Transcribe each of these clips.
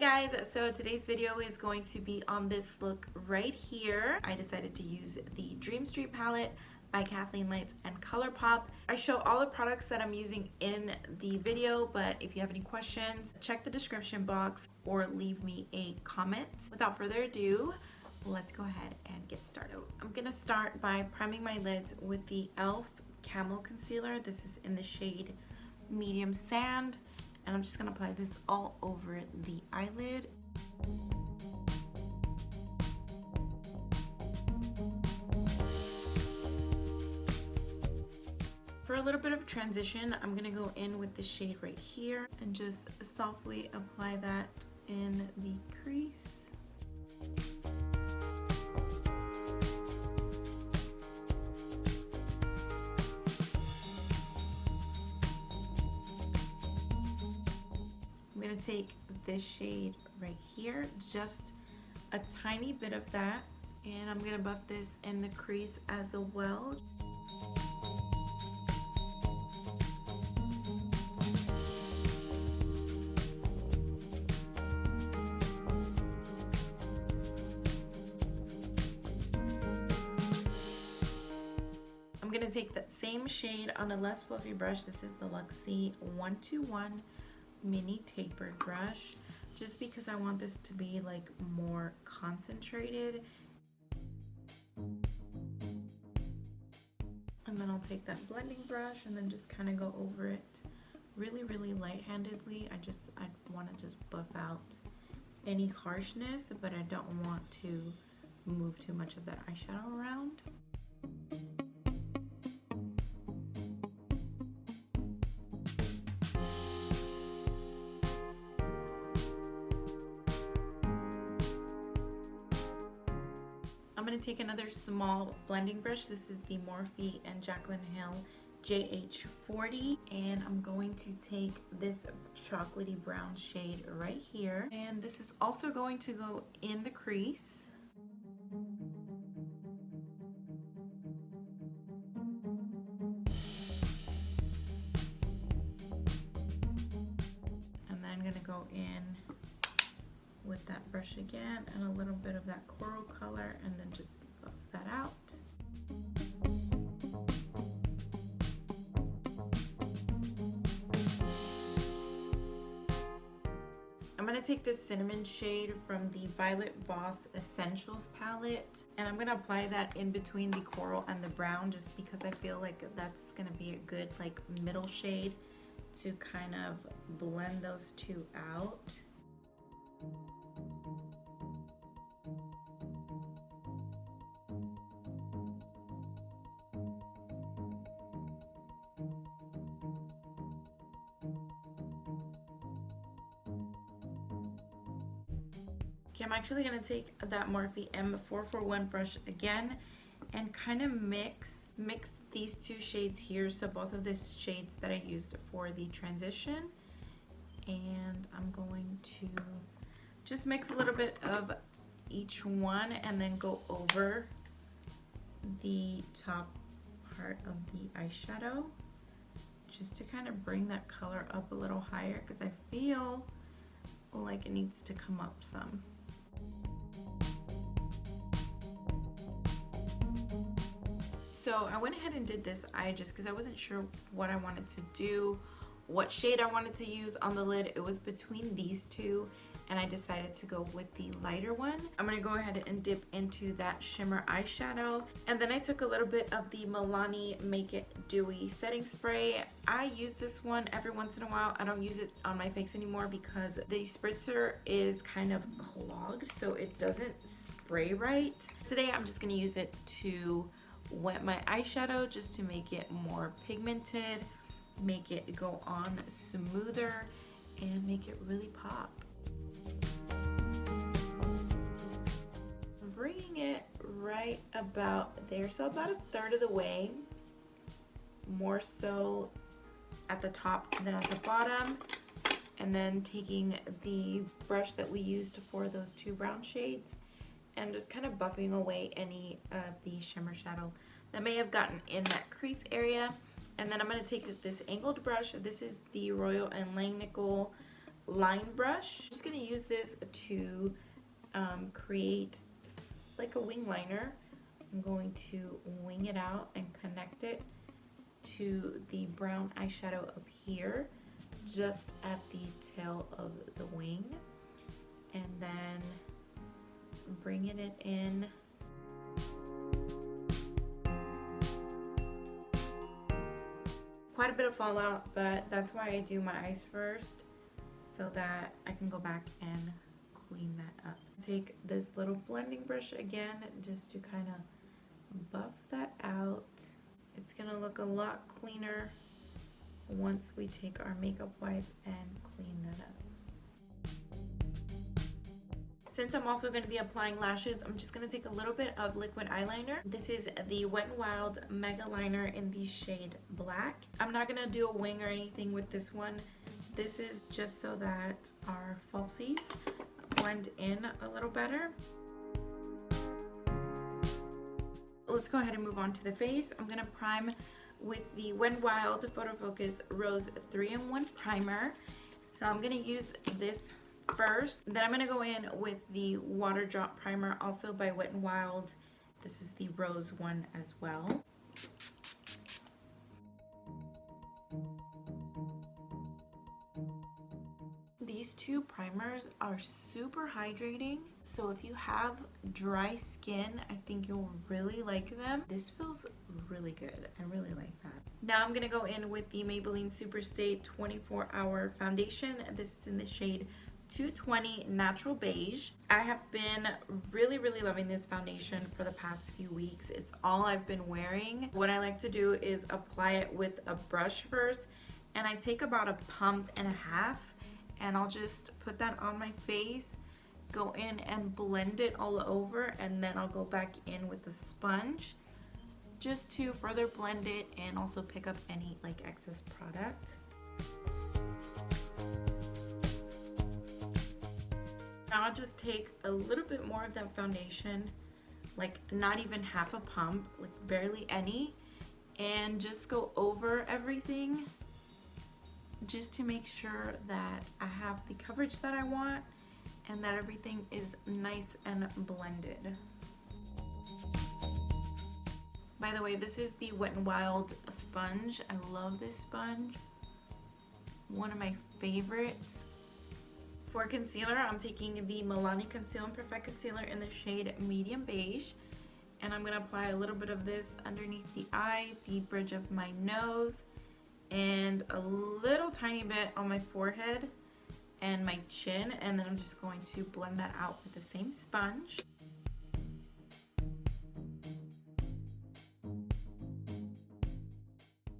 guys, so today's video is going to be on this look right here. I decided to use the Dream Street palette by Kathleen and ColourPop. I show all the products that I'm using in the video, but if you have any questions, check the description box or leave me a comment. Without further ado, let's go ahead and get started. So I'm gonna start by priming my lids with the e.l.f. Camo Concealer. This is in the shade Medium Sand. And I'm just gonna apply this all over the eyelid. For a little bit of transition, I'm gonna go in with the shade right here and just softly apply that in the crease. I'm gonna take this shade right here, just a tiny bit of that, and I'm gonna buff this in the crease as well. I'm gonna take that same shade on a less fluffy brush. This is the BOXY 121 mini tapered brush, just because I want this to be like more concentrated. And then I'll take that blending brush and then just kind of go over it really light-handedly. I want to just buff out any harshness, but I don't want to move too much of that eyeshadow around. I'm going to take another small blending brush. This is the Morphe and Jaclyn Hill JH40, and I'm going to take this chocolatey brown shade right here, and this is also going to go in the crease. And then I'm going to go in with that brush again and a little bit of that coral color, and then just buff that out. I'm going to take this cinnamon shade from the Violet Voss Essentials palette, and I'm going to apply that in between the coral and the brown, just because I feel like that's going to be a good like middle shade to kind of blend those two out. Okay, I'm actually going to take that Morphe M441 brush again and kind of mix these two shades here, so both of these shades that I used for the transition, and I'm going to just mix a little bit of each one and then go over the top part of the eyeshadow just to kind of bring that color up a little higher, because I feel like it needs to come up some. So I went ahead and did this eye just because I wasn't sure what I wanted to do, what shade I wanted to use on the lid. It was between these two, and I decided to go with the lighter one. I'm gonna go ahead and dip into that shimmer eyeshadow, and then I took a little bit of the Milano Make It Dewy setting spray. I use this one every once in a while. I don't use it on my face anymore because the spritzer is kind of clogged, so it doesn't spray right. Today I'm just gonna use it to wet my eyeshadow just to make it more pigmented, make it go on smoother, and make it really pop. I'm bringing it right about there, so about a third of the way, more so at the top than at the bottom, and then taking the brush that we used for those two brown shades and just kind of buffing away any of the shimmer shadow that may have gotten in that crease area. And then I'm going to take this angled brush. This is the Royal and Langnickel line brush. I'm just gonna use this to create like a wing liner. I'm going to wing it out and connect it to the brown eyeshadow up here, just at the tail of the wing, and then bringing it in. Quite a bit of fallout, but that's why I do my eyes first, so that I can go back and clean that up. Take this little blending brush again, just to kind of buff that out. It's gonna look a lot cleaner once we take our makeup wipe and clean that up. Since I'm also going to be applying lashes, I'm just going to take a little bit of liquid eyeliner. This is the Wet n Wild Megaliner in the shade Black. I'm not going to do a wing or anything with this one. This is just so that our falsies blend in a little better. Let's go ahead and move on to the face. I'm going to prime with the Wet n Wild Photo Focus Rose 3-in-1 Primer. So I'm going to use this first. Then I'm going to go in with the Water Drop Primer, also by Wet n Wild. This is the Rose one as well. These two primers are super hydrating, so if you have dry skin, I think you'll really like them. This feels really good. I really like that. Now I'm going to go in with the Maybelline SuperStay 24-Hour Foundation. This is in the shade 220 Natural Beige. I have been really loving this foundation for the past few weeks. It's all I've been wearing. What I like to do is apply it with a brush first, and I take about a pump and a half, and I'll just put that on my face, go in and blend it all over, and then I'll go back in with the sponge just to further blend it and also pick up any like excess product. Now I'll just take a little bit more of that foundation, like not even half a pump, like barely any, and just go over everything just to make sure that I have the coverage that I want and that everything is nice and blended. By the way, this is the Wet n Wild sponge. I love this sponge. One of my favorites. For concealer, I'm taking the Milano Conceal and Perfect Concealer in the shade Medium Beige. And I'm going to apply a little bit of this underneath the eye, the bridge of my nose, and a little tiny bit on my forehead and my chin. And then I'm just going to blend that out with the same sponge.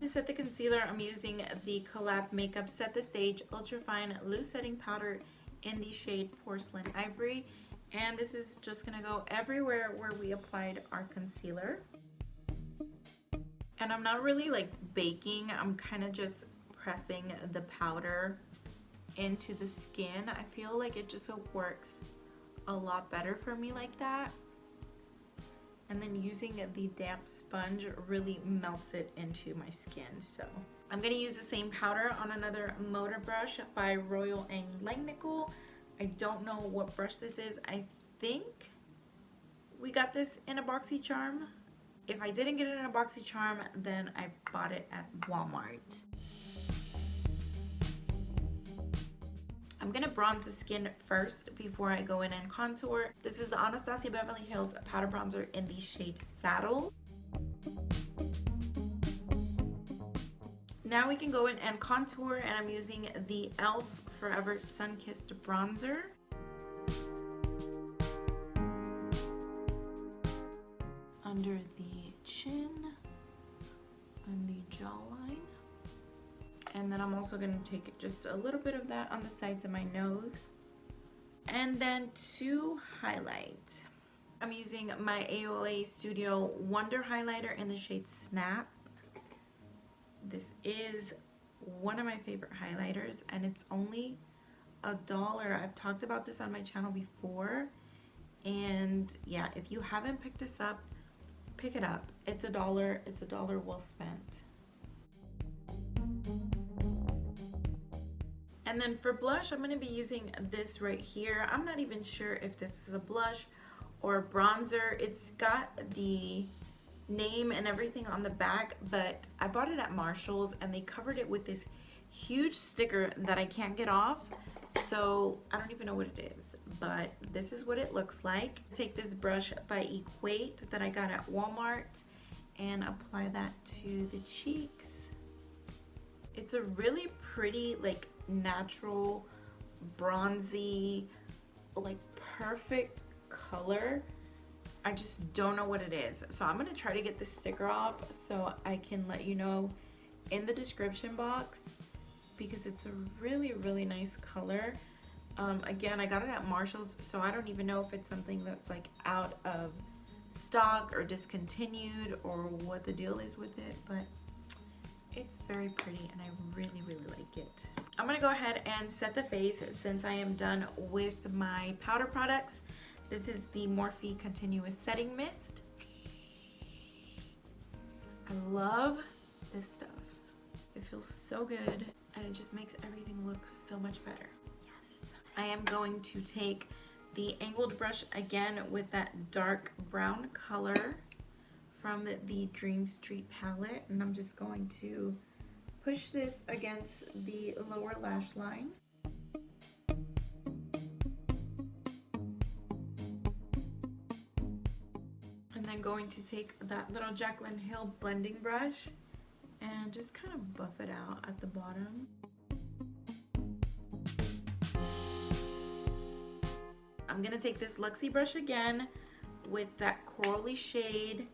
To set the concealer, I'm using the Collab Makeup Set the Stage Ultra Fine Loose Setting Powder in the shade Porcelain Ivory, and this is just gonna go everywhere where we applied our concealer. And I'm not really like baking, I'm kind of just pressing the powder into the skin. I feel like it just works a lot better for me like that. And then using the damp sponge really melts it into my skin. So I'm going to use the same powder on another motor brush by Royal & Langnickel. I don't know what brush this is. I think we got this in a BOXY charm. If I didn't get it in a BOXY charm, then I bought it at Walmart. I'm going to bronze the skin first before I go in and contour. This is the Anastasia Beverly Hills Powder Bronzer in the shade Saddle. Now we can go in and contour, and I'm using the e.l.f. Forever Sunkissed Bronzer. Under the chin and the jawline. And then I'm also going to take just a little bit of that on the sides of my nose. And then to highlight, I'm using my AOA Studio Wonder Highlighter in the shade Snap. This is one of my favorite highlighters, and it's only $1. I've talked about this on my channel before. And yeah, if you haven't picked this up, pick it up. It's $1. It's $1 well spent. And then for blush, I'm going to be using this right here. I'm not even sure if this is a blush or a bronzer. It's got the name and everything on the back, but I bought it at Marshall's and they covered it with this huge sticker that I can't get off. So I don't even know what it is, but this is what it looks like. Take this brush by Equate that I got at Walmart and apply that to the cheeks. It's a really pretty, like, natural, bronzy, like, perfect color. I just don't know what it is. So I'm gonna try to get this sticker off so I can let you know in the description box, because it's a really, really nice color. Again, I got it at Marshall's, so I don't even know if it's something that's like out of stock or discontinued or what the deal is with it, but it's very pretty and I really, really like it. I'm gonna go ahead and set the face since I am done with my powder products. This is the Morphe Continuous Setting Mist. I love this stuff. It feels so good and it just makes everything look so much better. Yes. I am going to take the angled brush again with that dark brown color from the Dream Street palette, and I'm just going to push this against the lower lash line. And then going to take that little Jaclyn Hill blending brush and just kind of buff it out at the bottom. I'm gonna take this Luxie brush again with that corally shade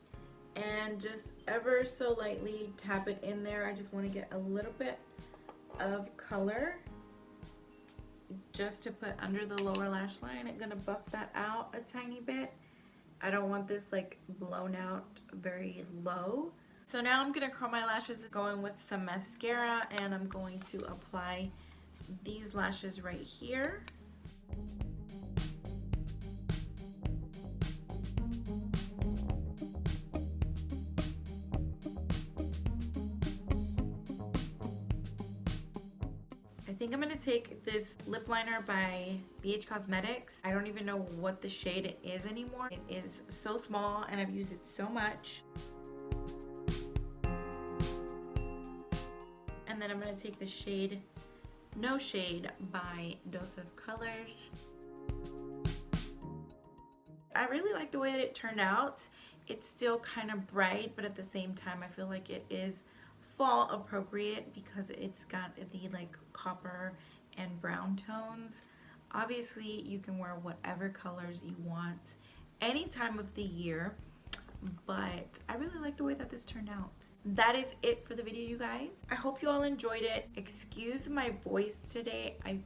and just ever so lightly tap it in there. I just want to get a little bit of color just to put under the lower lash line. I'm gonna buff that out a tiny bit. I don't want this like blown out very low. So now I'm gonna curl my lashes going with some mascara, and I'm going to apply these lashes right here. I think I'm gonna take this lip liner by BHCosmetics. I don't even know what the shade it is anymore. It is so small and I've used it so much. And then I'm gonna take the shade No Shade by Dose of Colors. I really like the way that it turned out. It's still kind of bright, but at the same time I feel like it is fall appropriate because it's got the like copper and brown tones. Obviously you can wear whatever colors you want any time of the year, but I really like the way that this turned out. That is it for the video, you guys. I hope you all enjoyed it. Excuse my voice today. I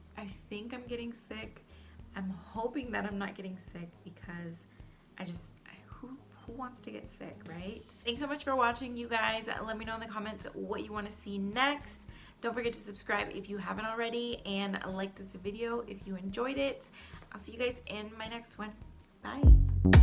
think I'm getting sick. I'm hoping that I'm not getting sick because who wants to get sick, right? Thanks so much for watching, you guys. Let me know in the comments what you want to see next. Don't forget to subscribe if you haven't already, and like this video if you enjoyed it. I'll see you guys in my next one. Bye.